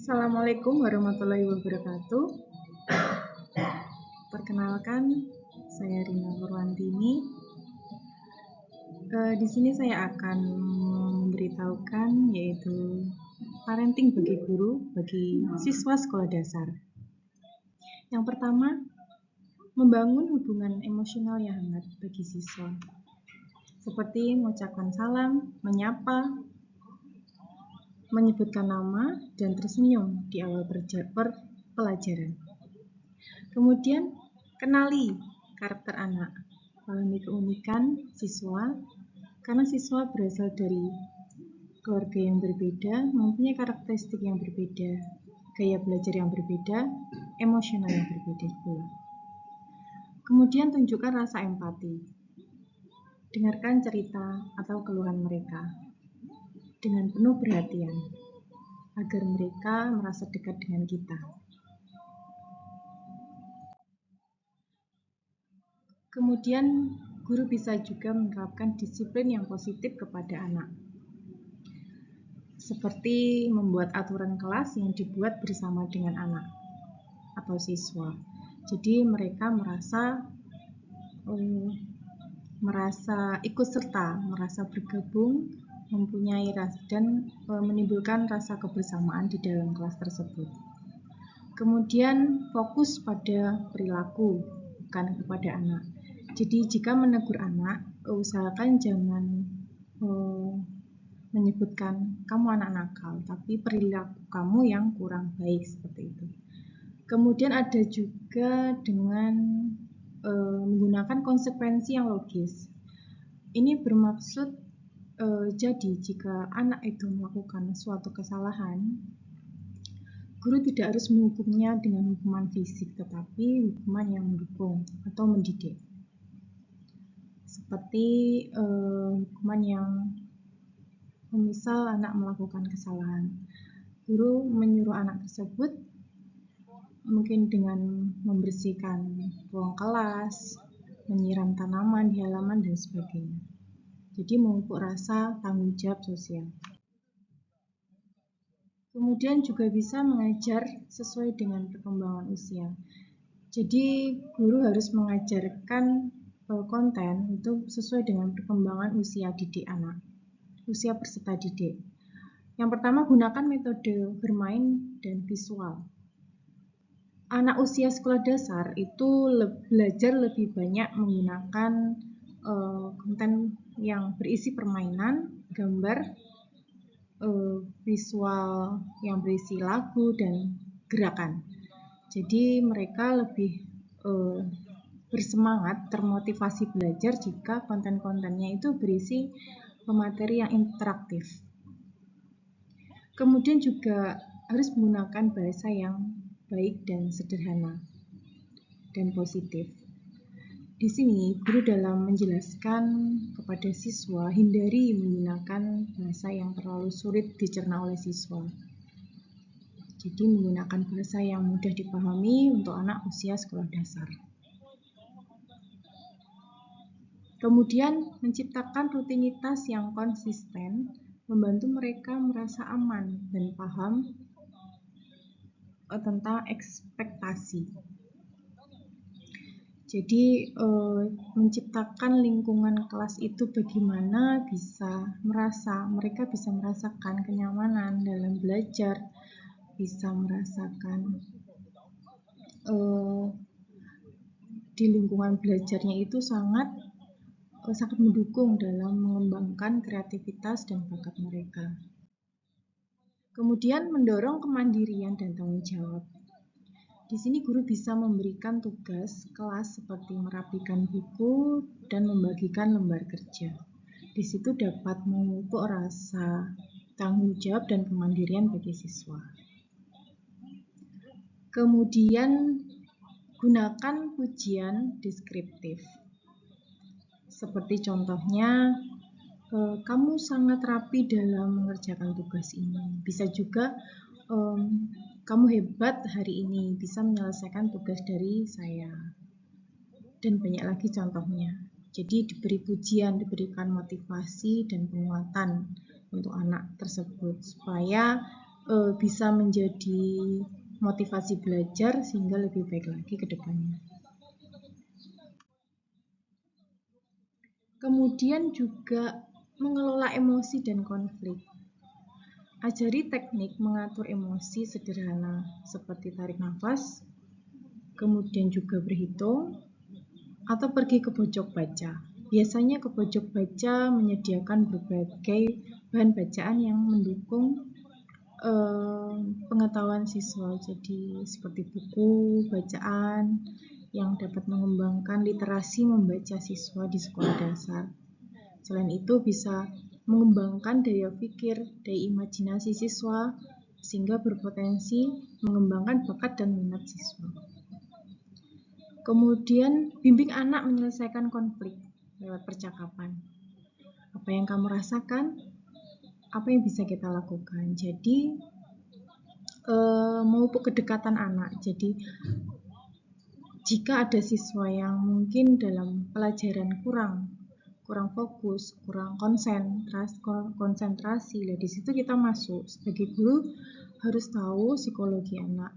Assalamualaikum warahmatullahi wabarakatuh. Perkenalkan, saya Rina Purwantini. Di sini saya akan memberitahukan yaitu parenting bagi guru bagi siswa sekolah dasar. Yang pertama, membangun hubungan emosional yang hangat bagi siswa, seperti mengucapkan salam, menyapa, menyebutkan nama, dan tersenyum di awal pelajaran. Kemudian, kenali karakter anak, pahami keunikan siswa, karena siswa berasal dari keluarga yang berbeda, mempunyai karakteristik yang berbeda, gaya belajar yang berbeda, emosional yang berbeda pula. Kemudian tunjukkan rasa empati. Dengarkan cerita atau keluhan mereka dengan penuh perhatian, agar mereka merasa dekat dengan kita. Kemudian, guru bisa juga menerapkan disiplin yang positif kepada anak, seperti membuat aturan kelas yang dibuat bersama dengan anak atau siswa. Jadi mereka merasa ikut serta, merasa bergabung, mempunyai dan menimbulkan rasa kebersamaan di dalam kelas tersebut. Kemudian fokus pada perilaku, bukan kepada anak. Jadi jika menegur anak, usahakan jangan menyebutkan kamu anak nakal, tapi perilaku kamu yang kurang baik, seperti itu. Kemudian ada juga dengan menggunakan konsekuensi yang logis. Ini bermaksud jadi jika anak itu melakukan suatu kesalahan, guru tidak harus menghukumnya dengan hukuman fisik, tetapi hukuman yang mendukung atau mendidik. Seperti hukuman yang misal anak melakukan kesalahan, guru menyuruh anak tersebut mungkin dengan membersihkan ruang kelas, menyiram tanaman di halaman, dan sebagainya. Jadi memupuk rasa tanggung jawab sosial. Kemudian juga bisa mengajar sesuai dengan perkembangan usia. Jadi guru harus mengajarkan konten itu sesuai dengan perkembangan usia didik anak, usia peserta didik. Yang pertama, gunakan metode bermain dan visual. Anak usia sekolah dasar itu belajar lebih banyak menggunakan konten yang berisi permainan, gambar, visual yang berisi lagu, dan gerakan. Jadi mereka lebih bersemangat, termotivasi belajar jika konten-kontennya itu berisi materi yang interaktif. Kemudian juga harus menggunakan bahasa yang baik dan sederhana dan positif. Di sini guru dalam menjelaskan kepada siswa hindari menggunakan bahasa yang terlalu sulit dicerna oleh siswa. Jadi menggunakan bahasa yang mudah dipahami untuk anak usia sekolah dasar. Kemudian menciptakan rutinitas yang konsisten, membantu mereka merasa aman dan paham tentang ekspektasi. Jadi menciptakan lingkungan kelas itu bagaimana mereka bisa merasakan kenyamanan dalam belajar, bisa merasakan di lingkungan belajarnya itu sangat mendukung dalam mengembangkan kreativitas dan bakat mereka. Kemudian mendorong kemandirian dan tanggung jawab. Di sini guru bisa memberikan tugas kelas seperti merapikan buku dan membagikan lembar kerja. Di situ dapat memupuk rasa tanggung jawab dan kemandirian bagi siswa. Kemudian gunakan pujian deskriptif. Seperti contohnya, kamu sangat rapi dalam mengerjakan tugas ini. Bisa juga kamu hebat hari ini, bisa menyelesaikan tugas dari saya. Dan banyak lagi contohnya. Jadi diberi pujian, diberikan motivasi dan penguatan untuk anak tersebut supaya bisa menjadi motivasi belajar sehingga lebih baik lagi ke depannya. Kemudian juga mengelola emosi dan konflik. Ajari teknik mengatur emosi sederhana seperti tarik nafas, kemudian juga berhitung, atau pergi ke pojok baca. Biasanya ke pojok baca menyediakan berbagai bahan bacaan yang mendukung pengetahuan siswa. Jadi seperti buku, bacaan yang dapat mengembangkan literasi membaca siswa di sekolah dasar. Selain itu bisa mengembangkan daya pikir, daya imajinasi siswa sehingga berpotensi mengembangkan bakat dan minat siswa. Kemudian bimbing anak menyelesaikan konflik lewat percakapan. Apa yang kamu rasakan? Apa yang bisa kita lakukan? Jadi memupuk kedekatan anak. Jadi jika ada siswa yang mungkin dalam pelajaran kurang fokus, kurang konsentrasi, di situ kita masuk sebagai guru harus tahu psikologi anak.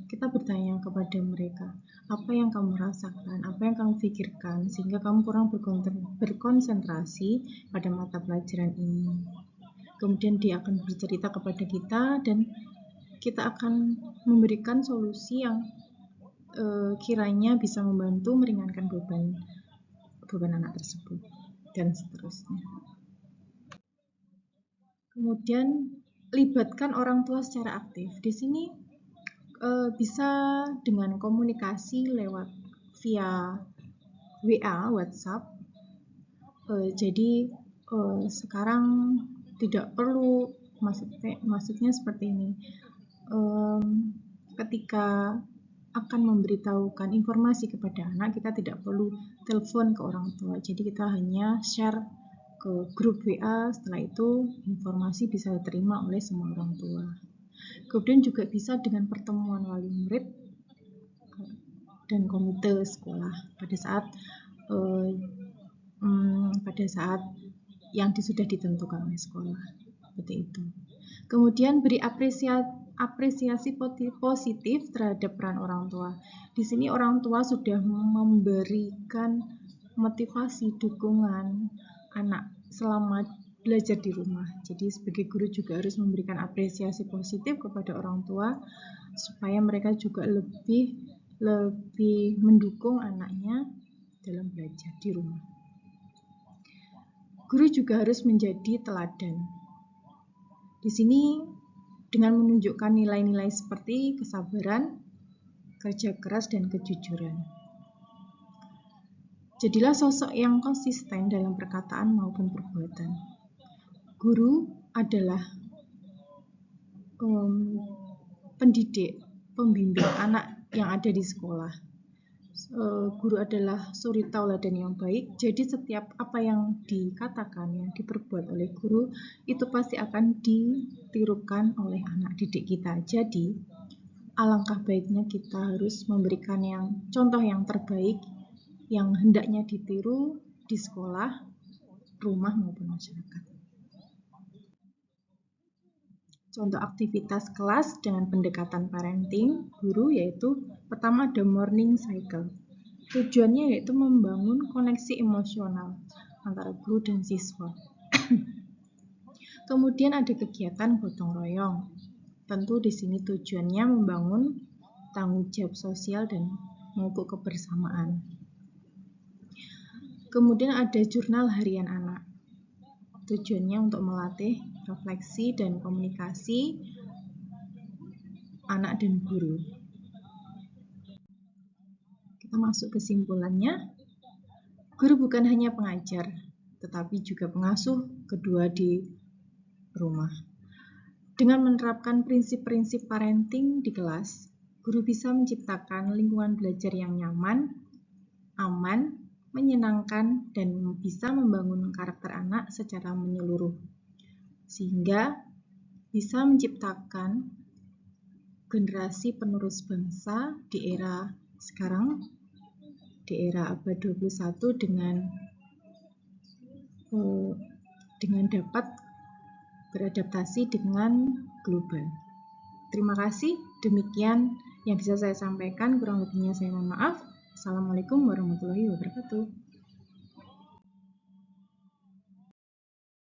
Kita bertanya kepada mereka, apa yang kamu rasakan, apa yang kamu pikirkan, sehingga kamu kurang berkonsentrasi pada mata pelajaran ini. Kemudian dia akan bercerita kepada kita dan kita akan memberikan solusi yang kiranya bisa membantu meringankan beban anak tersebut dan seterusnya. Kemudian libatkan orang tua secara aktif. Di sini bisa dengan komunikasi lewat via WA, WhatsApp. Jadi sekarang tidak perlu, maksudnya seperti ini. Ketika akan memberitahukan informasi kepada anak, kita tidak perlu telepon ke orang tua. Jadi kita hanya share ke grup WA, setelah itu informasi bisa diterima oleh semua orang tua. Kemudian juga bisa dengan pertemuan wali murid dan komite sekolah pada saat yang sudah ditentukan oleh sekolah, seperti itu. Kemudian beri apresiasi positif terhadap peran orang tua. Di sini orang tua sudah memberikan motivasi, dukungan anak selama belajar di rumah. Jadi sebagai guru juga harus memberikan apresiasi positif kepada orang tua supaya mereka juga lebih mendukung anaknya dalam belajar di rumah. Guru juga harus menjadi teladan. Di sini dengan menunjukkan nilai-nilai seperti kesabaran, kerja keras, dan kejujuran. Jadilah sosok yang konsisten dalam perkataan maupun perbuatan. Guru adalah pendidik, pembimbing anak yang ada di sekolah. Guru adalah suri tauladan yang baik, jadi setiap apa yang dikatakan, yang diperbuat oleh guru itu pasti akan ditirukan oleh anak didik kita. Jadi alangkah baiknya kita harus memberikan contoh yang terbaik yang hendaknya ditiru di sekolah, rumah maupun masyarakat. Contoh aktivitas kelas dengan pendekatan parenting guru yaitu pertama ada morning cycle. Tujuannya yaitu membangun koneksi emosional antara guru dan siswa. Kemudian ada kegiatan gotong royong. Tentu di sini tujuannya membangun tanggung jawab sosial dan memupuk kebersamaan. Kemudian ada jurnal harian anak. Tujuannya untuk melatih refleksi dan komunikasi anak dan guru. Kita masuk kesimpulannya. Guru bukan hanya pengajar, tetapi juga pengasuh kedua di rumah. Dengan menerapkan prinsip-prinsip parenting di kelas, guru bisa menciptakan lingkungan belajar yang nyaman, aman, menyenangkan, dan bisa membangun karakter anak secara menyeluruh, sehingga bisa menciptakan generasi penerus bangsa di era sekarang, di era abad 21 dengan dapat beradaptasi dengan global. Terima kasih, demikian yang bisa saya sampaikan, kurang lebihnya saya mohon maaf. Assalamualaikum warahmatullahi wabarakatuh.